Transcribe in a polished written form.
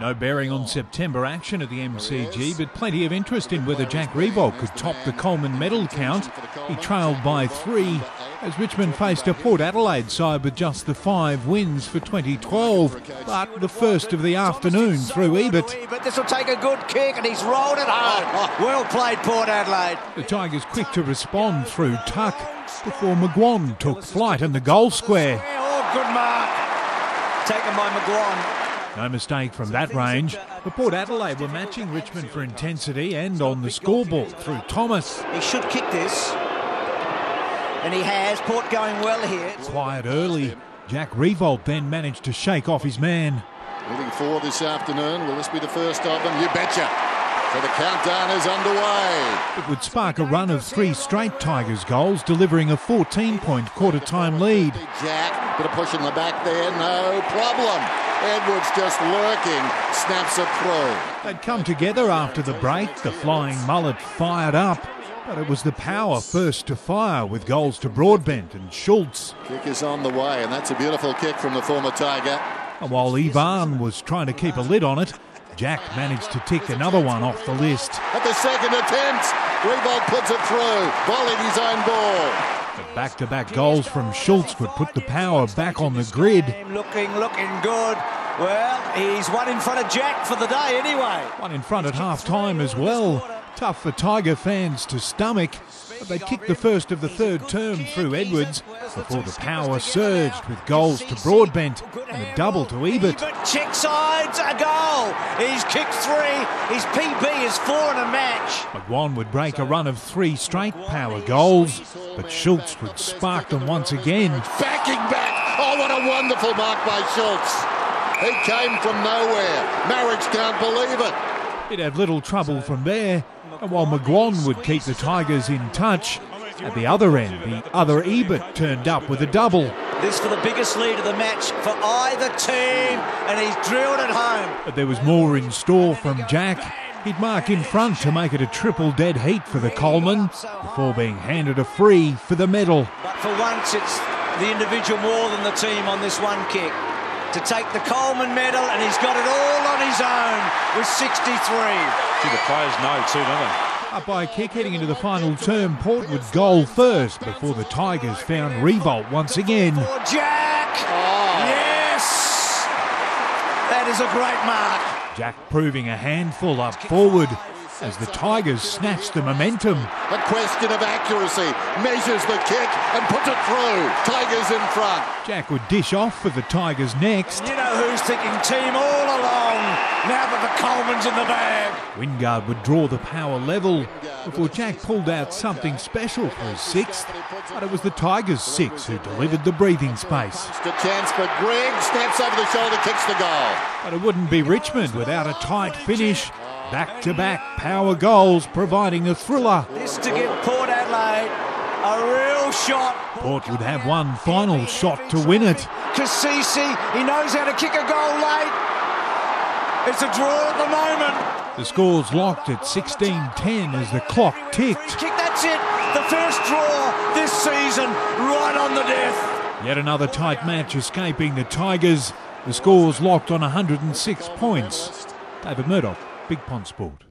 No bearing on September action at the MCG, but plenty of interest in whether Jack Riewoldt could top the Coleman medal count. He trailed by 3 as Richmond faced a Port Adelaide side with just the 5 wins for 2012. But the first of the afternoon through Ebert. This will take a good kick and he's rolled it home. Well played, Port Adelaide. The Tigers quick to respond through tuck before McGuan took flight in the goal square. Oh, good mark. Taken by McGuan. No mistake from that range. The Port Adelaide were matching Richmond for intensity and on the scoreboard through Thomas. He should kick this. And he has. Port going well here. Quiet early. Jack Riewoldt then managed to shake off his man. Moving forward this afternoon. Will this be the first of them? You betcha. So the countdown is underway. It would spark a run of 3 straight Tigers goals, delivering a 14-point quarter-time lead. Jack, bit of push in the back there, no problem. Edwards just lurking, snaps it through. They'd come together after the break, the flying mullet fired up, but it was the power first to fire with goals to Broadbent and Schultz. Kick is on the way, and that's a beautiful kick from the former Tiger. And while Ivan was trying to keep a lid on it, Jack managed to tick another one off the list. At the second attempt, Riewoldt puts it through, volleyed his own ball. The back-to-back goals from Schultz would put the power back on the grid. Looking good. Well, he's one in front of Jack for the day anyway. One in front at half-time as well. Tough for Tiger fans to stomach, but they kicked the first of the third term through Edwards before the power surged with goals to Broadbent and a double to Ebert. Check sides, a goal. He's kicked 3. His PB is 4 in a match. McGuan would break a run of 3 straight power goals, but Schultz would spark them once again. Backing back. Oh, what a wonderful mark by Schultz. He came from nowhere. Marriage can't believe it. He'd have little trouble from there, and while McGuan would keep the Tigers in touch, at the other end, the other Ebert turned up with a double. This for the biggest lead of the match for either team, and he's drilled it home. But there was more in store from Jack. He'd mark in front to make it a triple dead heat for the Coleman, before being handed a free for the medal. But for once, it's the individual more than the team on this one kick to take the Coleman medal, and he's got it all on his own with 63. See, the players know too, don't they? Up by a kick heading into the final term, Port would goal first before the Tigers found Riewoldt once again. For Jack! Oh. Yes! That is a great mark. Jack proving a handful up forward as the Tigers snatched the momentum. A question of accuracy. Measures the kick and puts it through. Tigers in front. Jack would dish off for the Tigers next. You know who's thinking team all along, now that the Coleman's in the bag. Wingard would draw the power level before Jack pulled out something special for his 6th, but it was the Tigers' 6 who delivered the breathing space. Just a chance, but Greg snaps over the shoulder, kicks the goal. But it wouldn't be Richmond without a tight finish. Back-to-back power goals providing a thriller. This to give Port Adelaide a real shot. Port would have one final shot to win it. Cassisi, he knows how to kick a goal late. It's a draw at the moment. The score's locked at 16-10 as the clock ticked. Kick, that's it. The first draw this season, right on the death. Yet another tight match escaping the Tigers. The score's locked on 106 points. David Murdoch, Big Pond Sport.